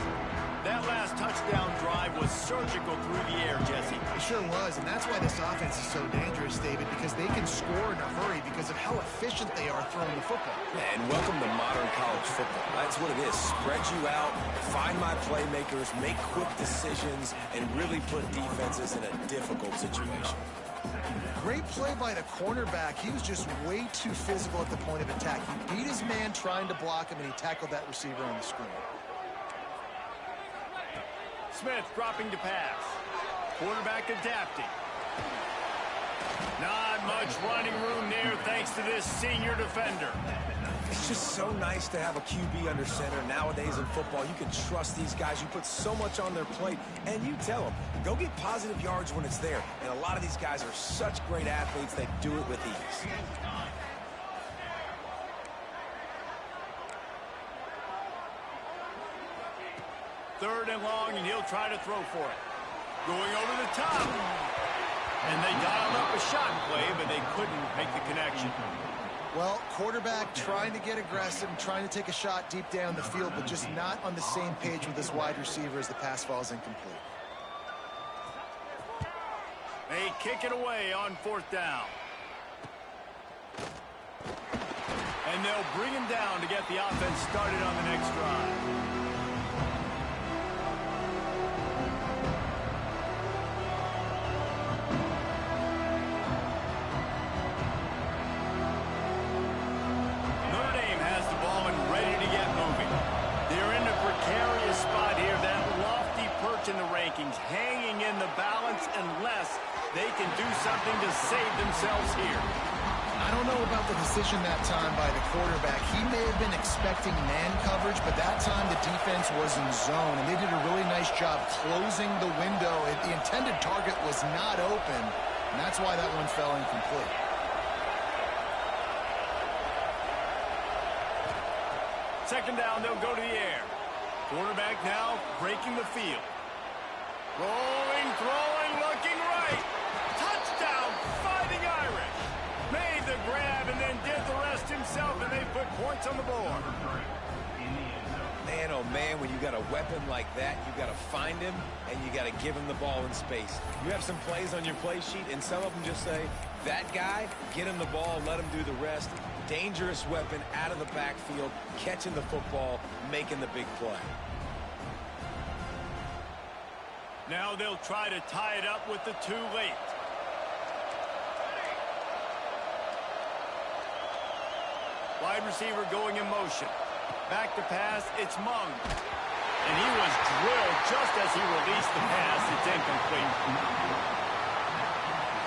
That last touchdown drive was surgical through the air, Jesse. It sure was, and that's why this offense is so dangerous, David, because they can score in a hurry because of how efficient they are throwing the football. Yeah, and welcome to modern college football. That's what it is. Spread you out, find my playmakers, make quick decisions, and really put defenses in a difficult situation. Great play by the cornerback. He was just way too physical at the point of attack. He beat his man trying to block him, and he tackled that receiver on the screen. Smith dropping to pass. Quarterback adapting. Not much running room there thanks to this senior defender. It's just so nice to have a QB under center. Nowadays in football, you can trust these guys. You put so much on their plate, and you tell them, go get positive yards when it's there. And a lot of these guys are such great athletes, they do it with ease. Third and long, and he'll try to throw for it. Going over the top. And they dialed up a shot play, but they couldn't make the connection. Well, quarterback trying to get aggressive and trying to take a shot deep down the field, but just not on the same page with his wide receiver as the pass falls incomplete. They kick it away on fourth down. And they'll bring him down to get the offense started on the next drive. In the rankings, hanging in the balance unless they can do something to save themselves here. I don't know about the decision that time by the quarterback. He may have been expecting man coverage, but that time the defense was in zone, and they did a really nice job closing the window. The intended target was not open, and that's why that one fell incomplete. Second down, they'll go to the air. Quarterback now breaking the field. Rolling, throwing, looking right. Touchdown, Fighting Irish. Made the grab and then did the rest himself, and they put points on the board. Man, oh man, when you got a weapon like that, you got to find him, and you got to give him the ball in space. You have some plays on your play sheet, and some of them just say, that guy, get him the ball, let him do the rest. Dangerous weapon out of the backfield, catching the football, making the big play. Now they'll try to tie it up with the too late. Wide receiver going in motion. Back to pass, it's Mung. And he was drilled just as he released the pass. It's incomplete.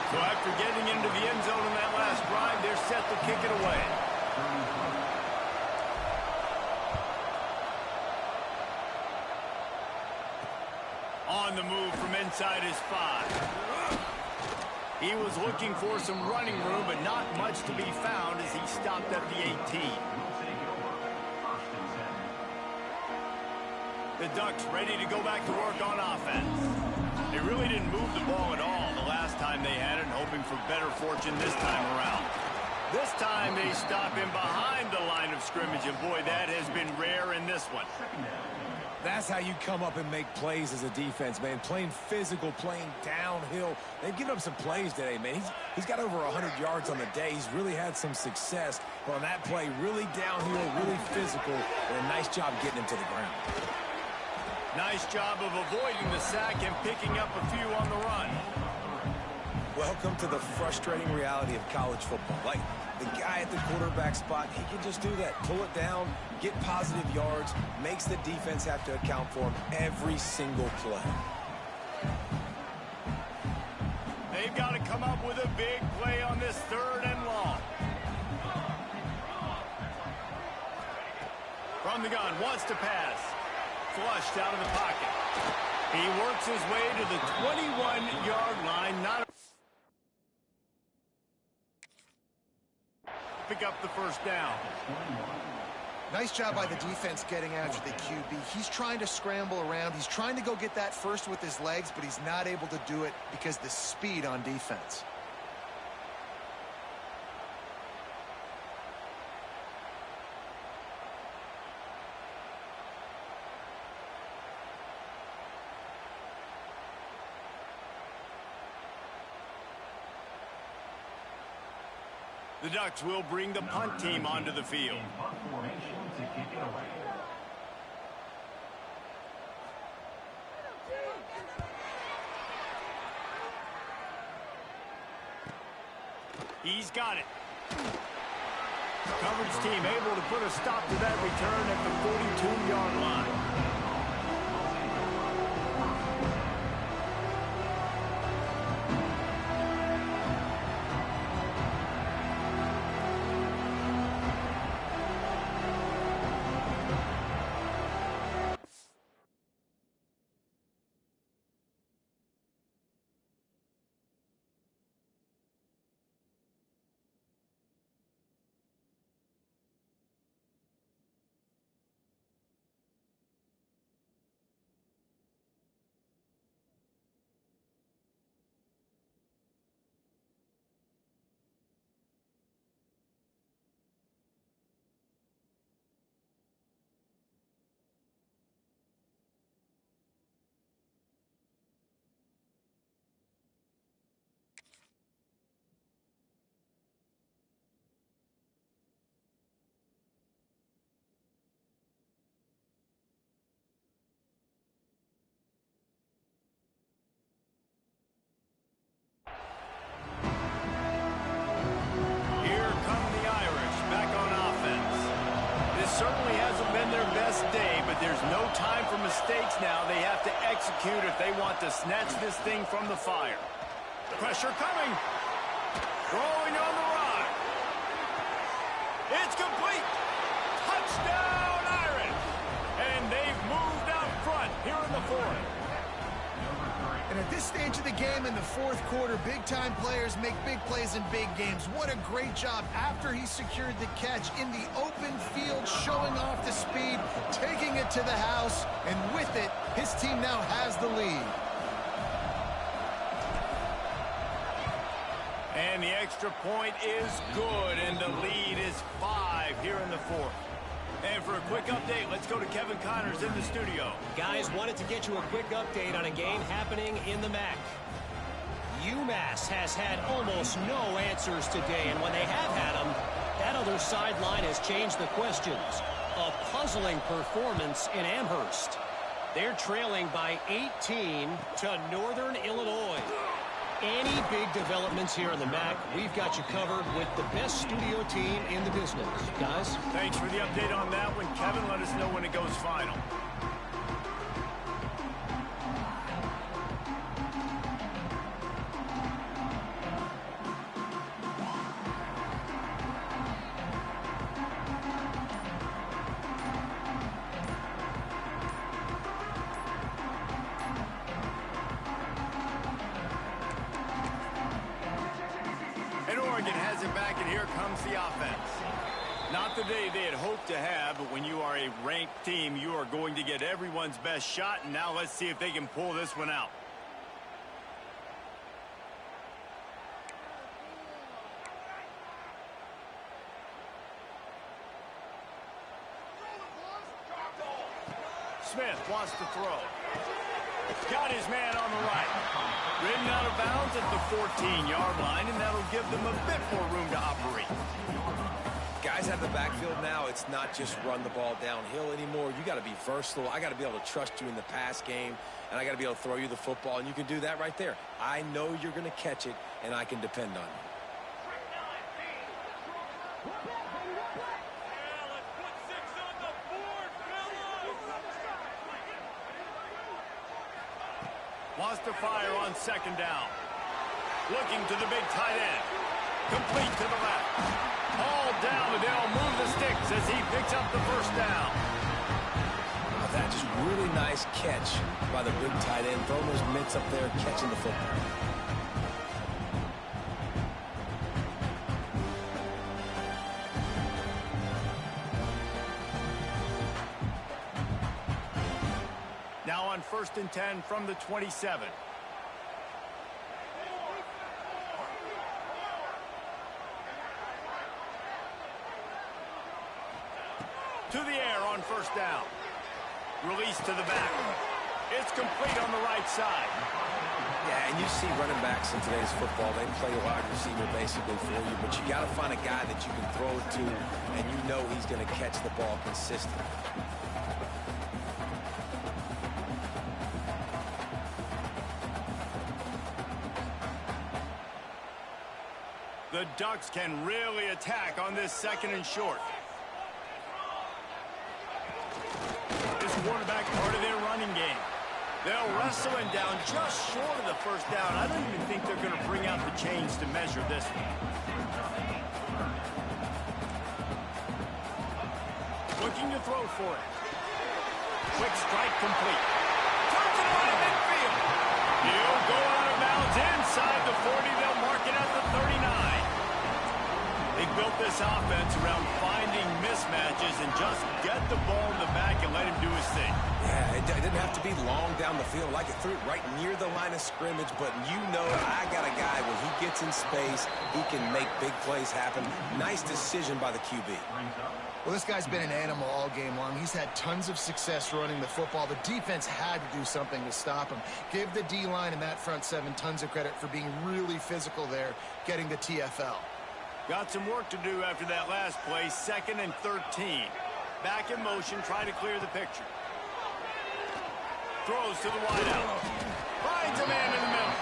So after getting into the end zone in that last drive, they're set to kick it away. On the move from inside his 5. He was looking for some running room, but not much to be found as he stopped at the 18. The Ducks ready to go back to work on offense. They really didn't move the ball at all the last time they had it, hoping for better fortune this time around. This time they stop him behind the line of scrimmage, and boy, that has been rare in this one. That's how you come up and make plays as a defense, man. Playing physical, playing downhill. They've given up some plays today, man. He's got over 100 yards on the day. He's really had some success. But on that play, really downhill, really physical, and a nice job getting him to the ground. Nice job of avoiding the sack and picking up a few on the run. Welcome to the frustrating reality of college football. Like, the guy at the quarterback spot, he can just do that. Pull it down, get positive yards, makes the defense have to account for him every single play. They've got to come up with a big play on this third and long. From the gun, wants to pass. Flushed out of the pocket. He works his way to the 21-yard line. Not pick up the first down. Nice job by the defense getting after the QB. He's trying to scramble around. He's trying to go get that first with his legs, but he's not able to do it because of the speed on defense. The Ducks will bring the punt team onto the field. He's got it. Coverage team able to put a stop to that return at the 42-yard line. Certainly hasn't been their best day, but there's no time for mistakes now. They have to execute if they want to snatch this thing from the fire. Pressure coming. Throwing on the run. It's complete. Touchdown, Irish. And they've moved out front here in the fourth. And at this stage of the game in the fourth quarter, big-time players make big plays in big games. What a great job after he secured the catch in the open field, showing off the speed, taking it to the house, and with it, his team now has the lead. And the extra point is good, and the lead is 5 here in the fourth. And for a quick update, let's go to Kevin Connors in the studio. Guys, wanted to get you a quick update on a game happening in the MAC. UMass has had almost no answers today, and when they have had them, that other sideline has changed the questions. A puzzling performance in Amherst. They're trailing by 18 to Northern Illinois. Any big developments here in the MAC, we've got you covered with the best studio team in the business. Guys? Thanks for the update on that one. Kevin, let us know when it goes final. Has it back, and here comes the offense. Not the day they had hoped to have, but when you are a ranked team, you are going to get everyone's best shot, and now let's see if they can pull this one out. Smith wants to throw. Got his man on the right. Ridden out of bounds at the 14-yard line, and that'll give them a bit more room to operate. Guys have the backfield now. It's not just run the ball downhill anymore. You got to be versatile. I got to be able to trust you in the pass game, and I got to be able to throw you the football, and you can do that right there. I know you're going to catch it, and I can depend on you. Wants to fire on second down. Looking to the big tight end. Complete to the left. All down, and they'll move the sticks as he picks up the first down. That just really nice catch by the big tight end. Throwing those mitts up there, catching the football. Now on 1st and 10 from the 27. To the air on first down. Release to the back. It's complete on the right side. Yeah, and And you see running backs in today's football, they play wide receiver basically for you, but you got to find a guy that you can throw it to, and you know he's going to catch the ball consistently. The Ducks can really attack on this 2nd and short. This quarterback part of their running game. They'll wrestle him down just short of the 1st down. I don't even think they're going to bring out the chains to measure this one. Looking to throw for it. Quick strike complete. Turns it on at midfield. He'll go out of bounds inside the 40. They'll mark it at the 39. They built this offense around finding mismatches and just get the ball in the back and let him do his thing. Yeah, it didn't have to be long down the field. Like it threw it right near the line of scrimmage, but you know I got a guy when he gets in space, he can make big plays happen. Nice decision by the QB. Well, this guy's been an animal all game long. He's had tons of success running the football. The defense had to do something to stop him. Give the D-line and that front 7 tons of credit for being really physical there, getting the TFL. Got some work to do after that last play. 2nd and 13. Back in motion, trying to clear the picture. Throws to the wideout. Finds a man in the middle.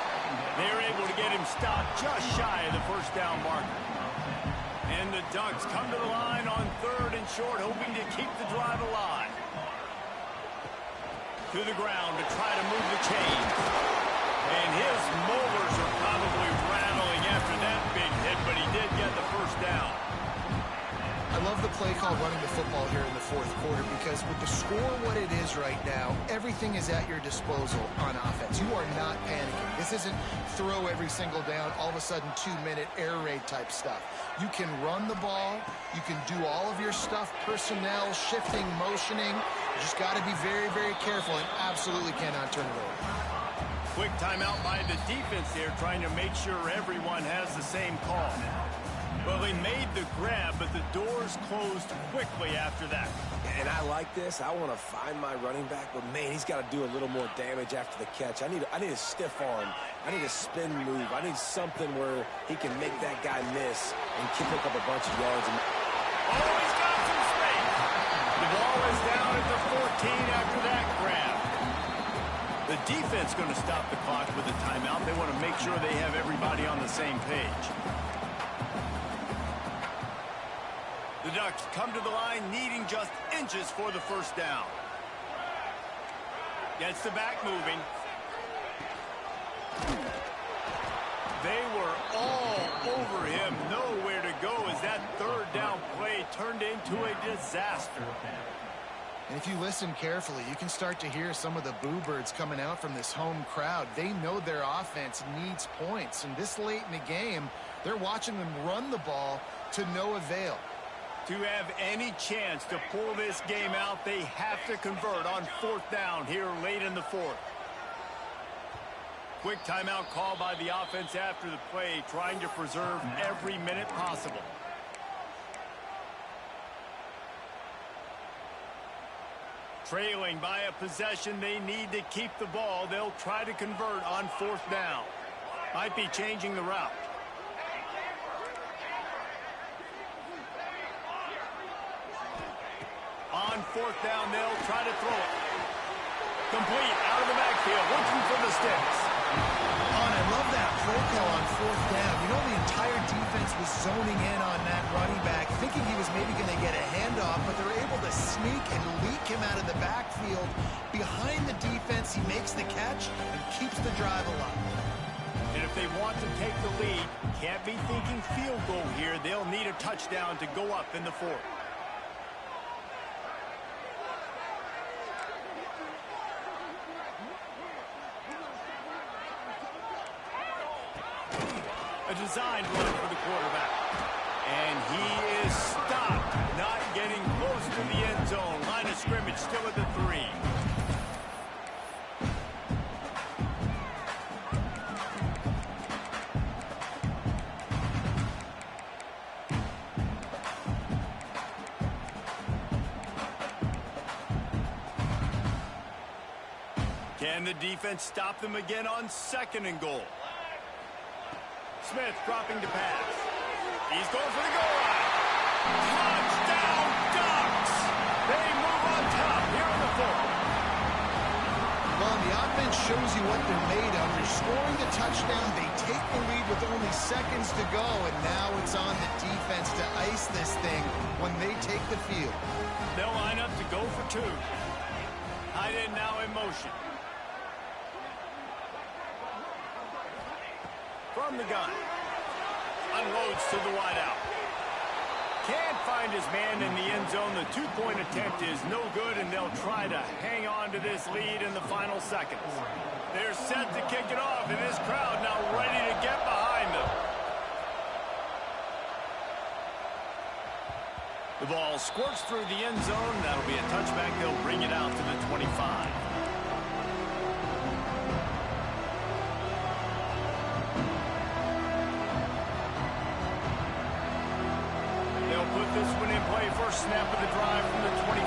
They're able to get him stopped just shy of the 1st down marker. And the Ducks come to the line on 3rd and short, hoping to keep the drive alive. To the ground to try to move the chains. And his molars are probably rattling after that big hit, but he did get the 1st down. I love the play call running the football here in the 4th quarter because with the score what it is right now, everything is at your disposal on offense. You are not panicking. This isn't throw every single down, all of a sudden 2-minute air raid type stuff. You can run the ball. You can do all of your stuff, personnel, shifting, motioning. You just got to be very, very careful and absolutely cannot turn it over. Quick timeout by the defense there, trying to make sure everyone has the same call. Well, they made the grab, but the doors closed quickly after that. And I like this. I want to find my running back, but man, he's got to do a little more damage after the catch. I need a stiff arm. I need a spin move. I need something where he can make that guy miss and pick up a bunch of yards. Oh, he's got some space. The ball is down at the 14 after that grab. The defense going to stop the clock with a timeout. They want to make sure they have everybody on the same page. The Ducks come to the line needing just inches for the 1st down. Gets the back moving. They were all over him. Nowhere to go as that 3rd down play turned into a disaster. And if you listen carefully, you can start to hear some of the boo birds coming out from this home crowd. They know their offense needs points. And this late in the game, they're watching them run the ball to no avail. To have any chance to pull this game out, they have to convert on 4th down here late in the 4th. Quick timeout call by the offense after the play, trying to preserve every minute possible. Trailing by a possession, they need to keep the ball. They'll try to convert on 4th down. Might be changing the route. On 4th down, they'll try to throw it. Complete out of the backfield, looking for the sticks. Oh, and I love that play call on 4th down. You know, the entire defense was zoning in on that running back, thinking he was maybe going to get a handoff, but they're able to sneak and leak him out of the backfield. Behind the defense, he makes the catch and keeps the drive alive. And if they want to take the lead, can't be thinking field goal here. They'll need a touchdown to go up in the 4th. A designed run for the quarterback. And he is stopped, not getting close to the end zone. Line of scrimmage still at the 3. And the defense stopped them again on 2nd and goal. Smith dropping to pass. He's going for the goal line. Touchdown Ducks! They move on top here in the 4th. Well, the offense shows you what they're made of. They're scoring the touchdown. They take the lead with only seconds to go, and now it's on the defense to ice this thing when they take the field. They'll line up to go for 2. Tight end now in motion. From the gun. Unloads to the wideout. Can't find his man in the end zone. The 2-point attempt is no good, and they'll try to hang on to this lead in the final seconds. They're set to kick it off, and this crowd now ready to get behind them. The ball squirts through the end zone. That'll be a touchback. They'll bring it out to the 25. Put this one in play. First snap of the drive from the 25.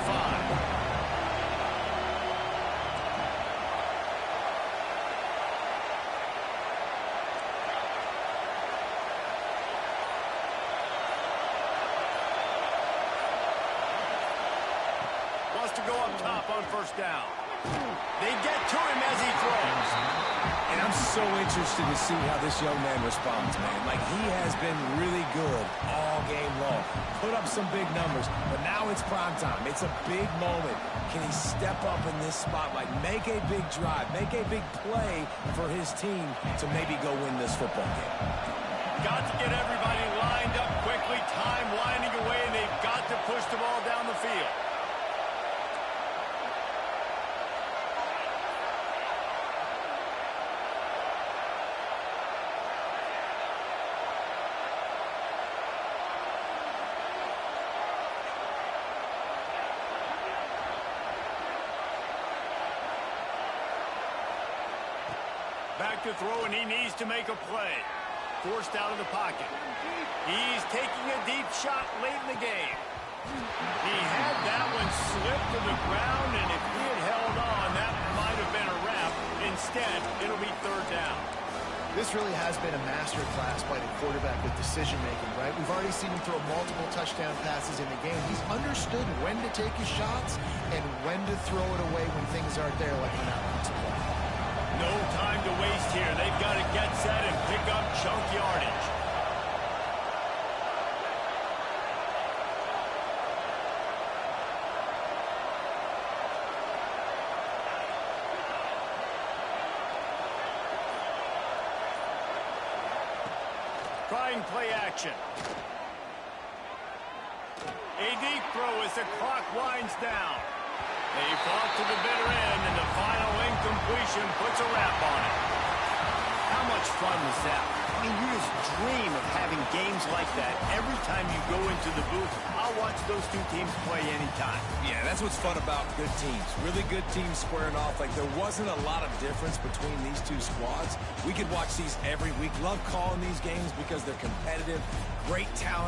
Wants to go up top on 1st down. They get to him as he throws. And I'm so interested to see how this young man responds, man. Like, he has been really good all game long. Put up some big numbers, but now it's prime time. It's a big moment. Can he step up in this spot, like make a big drive, make a big play for his team to maybe go win this football game? Got to get everybody lined up quickly. Time winding away, and they've got to push the ball down the field. Back to throw, and he needs to make a play. Forced out of the pocket. He's taking a deep shot late in the game. He had that one slip to the ground, and if he had held on, that might have been a wrap. Instead, it'll be 3rd down. This really has been a master class by the quarterback with decision-making, right? We've already seen him throw multiple touchdown passes in the game. He's understood when to take his shots and when to throw it away when things aren't there, like on that last play. No time to waste here. They've got to get set and pick up chunk yardage. Trying play action. A deep throw as the clock winds down. They fought to the bitter end, and the final incompletion puts a wrap on it. How much fun was that? I mean, you just dream of having games like that every time you go into the booth. I'll watch those 2 teams play anytime. Yeah, that's what's fun about good teams. Really good teams squaring off. Like, there wasn't a lot of difference between these 2 squads. We could watch these every week. Love calling these games because they're competitive. Great talent